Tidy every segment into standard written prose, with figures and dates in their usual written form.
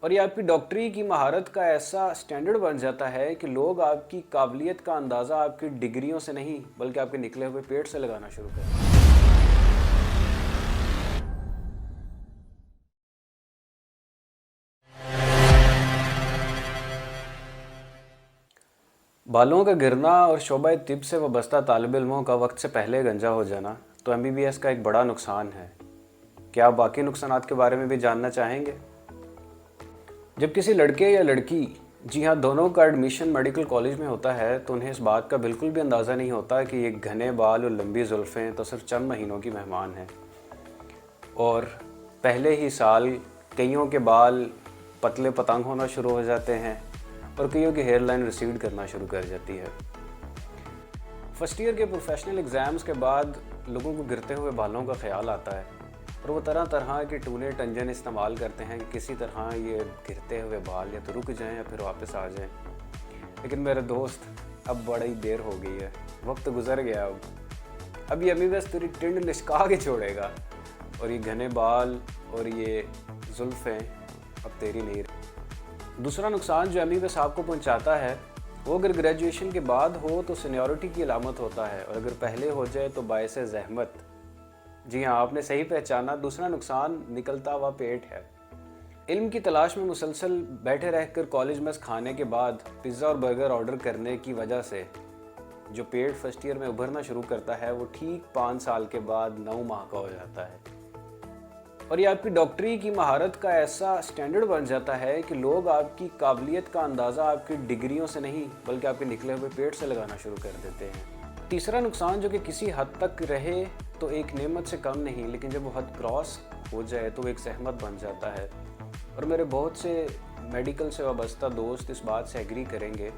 اور یہ آپ کی ڈاکٹری کی مہارت کا ایسا سٹینڈرڈ بن جاتا ہے کہ لوگ آپ کی قابلیت کا اندازہ آپ کی ڈگریوں سے نہیں بلکہ آپ کے نکلے ہوئے پیٹ سے لگانا شروع کرتے ہیں۔ بالوں کا گرنا اور شعبہ طب سے وابستہ طالب علموں کا وقت سے پہلے گنجا ہو جانا تو ایم بی بی ایس کا ایک بڑا نقصان ہے۔ کیا آپ باقی نقصانات کے بارے میں بھی جاننا چاہیں گے؟ جب کسی لڑکے یا لڑکی، جی ہاں دونوں کا ایڈمیشن میڈیکل کالج میں ہوتا ہے تو انہیں اس بات کا بالکل بھی اندازہ نہیں ہوتا کہ یہ گھنے بال اور لمبی زلفیں تو صرف چند مہینوں کی مہمان ہیں، اور پہلے ہی سال کئیوں کے بال پتلے پتنگ ہونا شروع ہو جاتے ہیں اور کئیوں کی ہیئر لائن ریسیڈ کرنا شروع کر جاتی ہے۔ فرسٹ ایئر کے پروفیشنل ایگزامز کے بعد لوگوں کو گرتے ہوئے بالوں کا خیال آتا ہے اور وہ طرح طرح کے ٹونے ٹنجن استعمال کرتے ہیں کہ کسی طرح یہ گرتے ہوئے بال یا تو رک جائیں یا پھر واپس آ جائیں۔ لیکن میرے دوست اب بڑی دیر ہو گئی ہے، وقت گزر گیا، اب یہ امی بس تیری ٹنڈ لشکا کے چھوڑے گا اور یہ گھنے بال اور یہ زلفیں اب تیری نہیں رہی۔ دوسرا نقصان جو امی بس آپ کو پہنچاتا ہے وہ اگر گریجویشن کے بعد ہو تو سینیورٹی کی علامت ہوتا ہے، اور اگر پہلے ہو جائے تو باعث زحمت۔ جی ہاں آپ نے صحیح پہچانا، دوسرا نقصان نکلتا ہوا پیٹ ہے۔ علم کی تلاش میں مسلسل بیٹھے رہ کر کالج میس کھانے کے بعد پیزا اور برگر آرڈر کرنے کی وجہ سے جو پیٹ فرسٹ ایئر میں ابھرنا شروع کرتا ہے وہ ٹھیک 5 سال کے بعد 9 ماہ کا ہو جاتا ہے، اور یہ آپ کی ڈاکٹری کی مہارت کا ایسا سٹینڈرڈ بن جاتا ہے کہ لوگ آپ کی قابلیت کا اندازہ آپ کی ڈگریوں سے نہیں بلکہ آپ کے نکلے ہوئے پیٹ سے لگانا شروع کر دیتے ہیں۔ تیسرا نقصان جو کہ کسی حد تک رہے تو ایک نعمت سے کم نہیں، لیکن جب وہ حد کراس ہو جائے تو وہ ایک زحمت بن جاتا ہے، اور میرے بہت سے میڈیکل سے وابستہ دوست اس بات سے ایگری کریں گے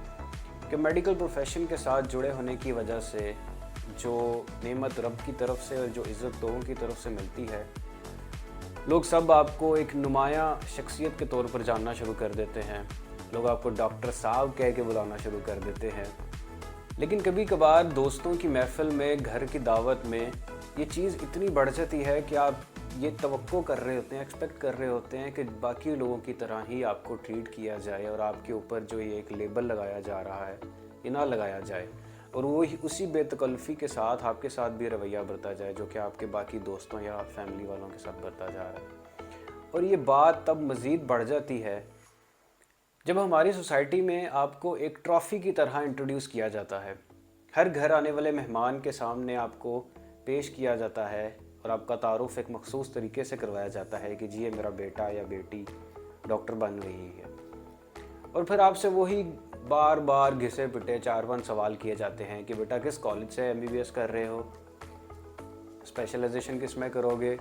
کہ میڈیکل پروفیشن کے ساتھ جڑے ہونے کی وجہ سے جو نعمت رب کی طرف سے اور جو عزت لوگوں کی طرف سے ملتی ہے، لوگ سب آپ کو ایک نمایاں شخصیت کے طور پر جاننا شروع کر دیتے ہیں، لوگ آپ کو ڈاکٹر صاحب کہہ کے بلانا شروع کر دیتے ہیں۔ لیکن کبھی کبھار دوستوں کی محفل میں، گھر کی دعوت میں یہ چیز اتنی بڑھ جاتی ہے کہ آپ یہ توقع کر رہے ہوتے ہیں، ایکسپیکٹ کر رہے ہوتے ہیں کہ باقی لوگوں کی طرح ہی آپ کو ٹریٹ کیا جائے اور آپ کے اوپر جو یہ ایک لیبل لگایا جا رہا ہے یہ نہ لگایا جائے، اور وہی اسی بے تکلفی کے ساتھ آپ کے ساتھ بھی رویہ برتا جائے جو کہ آپ کے باقی دوستوں یا فیملی والوں کے ساتھ برتا جا رہا ہے۔ اور یہ بات تب مزید بڑھ جاتی ہے جب ہماری سوسائٹی میں آپ کو ایک ٹرافی کی طرح انٹروڈیوس کیا جاتا ہے، ہر گھر آنے والے مہمان کے سامنے آپ کو پیش کیا جاتا ہے اور آپ کا تعارف ایک مخصوص طریقے سے کروایا جاتا ہے کہ جی یہ میرا بیٹا یا بیٹی ڈاکٹر بن رہی ہے، اور پھر آپ سے وہی بار بار گھسے پٹے 4-5 سوال کیے جاتے ہیں کہ بیٹا کس کالج سے ایم بی بی ایس کر رہے ہو، اسپیشلائزیشن کس میں کرو گے،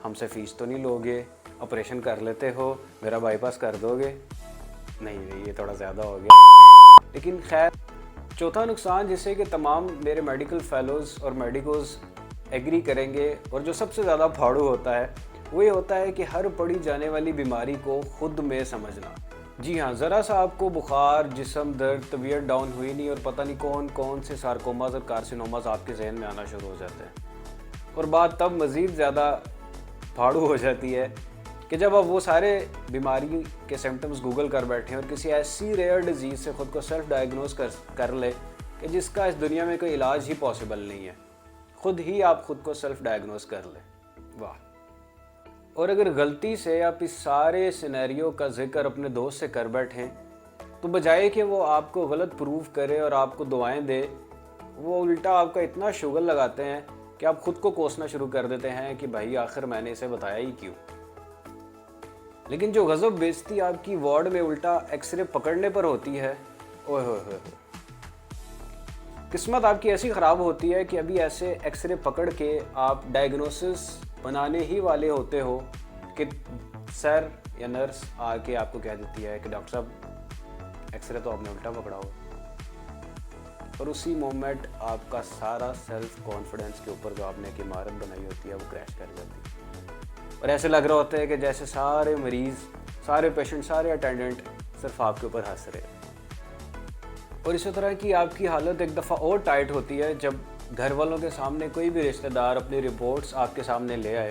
ہم سے فیس تو نہیں لوگے، آپریشن کر لیتے ہو، میرا بائی پاس کر دو گے؟ نہیں یہ تھوڑا زیادہ ہو گیا۔ لیکن خیر، چوتھا نقصان جسے کہ تمام میرے میڈیکل فیلوز اور میڈیکوز ایگری کریں گے اور جو سب سے زیادہ پھاڑو ہوتا ہے وہ یہ ہوتا ہے کہ ہر پڑھی جانے والی بیماری کو خود میں سمجھنا۔ جی ہاں، ذرا سا آپ کو بخار، جسم درد، طبیعت ڈاؤن ہوئی نہیں اور پتہ نہیں کون کون سے سارکوماز اور کارسینوماز آپ کے ذہن میں آنا شروع ہو جاتے ہیں، اور بات تب مزید زیادہ پھاڑو ہو جاتی ہے کہ جب آپ وہ سارے بیماری کے سمٹمز گوگل کر بیٹھیں اور کسی ایسی ریئر ڈیزیز سے خود کو سیلف ڈائیگنوز کر لے کہ جس کا اس دنیا میں کوئی علاج ہی پاسبل نہیں ہے، خود ہی آپ خود کو سیلف ڈائیگنوز کر لیں۔ واہ! اور اگر غلطی سے آپ اس سارے سینیریو کا ذکر اپنے دوست سے کر بیٹھیں تو بجائے کہ وہ آپ کو غلط پروف کرے اور آپ کو دعائیں دے، وہ الٹا آپ کا اتنا شگل لگاتے ہیں کہ آپ خود کو کوسنا شروع کر دیتے ہیں کہ بھائی آخر میں نے اسے بتایا ہی کیوں۔ لیکن جو غضب بیزتی آپ کی وارڈ میں الٹا ایکس رے پکڑنے پر ہوتی ہے، اوہ ہوئے ہوئے، قسمت آپ کی ایسی خراب ہوتی ہے کہ ابھی ایسے ایکس رے پکڑ کے آپ ڈائیگنوسس بنانے ہی والے ہوتے ہو کہ سر یا نرس آ کے آپ کو کہہ دیتی ہے کہ ڈاکٹر صاحب ایکس رے تو آپ نے الٹا پکڑا ہو، اور اسی مومنٹ آپ کا سارا سیلف کانفیڈنس کے اوپر جو آپ نے ایک عمارت بنائی ہوتی ہے وہ کریش کر جاتی ہے، اور ایسے لگ رہا ہوتا ہے کہ جیسے سارے مریض، سارے پیشنٹ، سارے اٹینڈنٹ صرف آپ کے اوپر ہنس رہے ہیں۔ اور اسی طرح کی آپ کی حالت ایک دفعہ اور ٹائٹ ہوتی ہے جب گھر والوں کے سامنے کوئی بھی رشتہ دار اپنی رپورٹس آپ کے سامنے لے آئے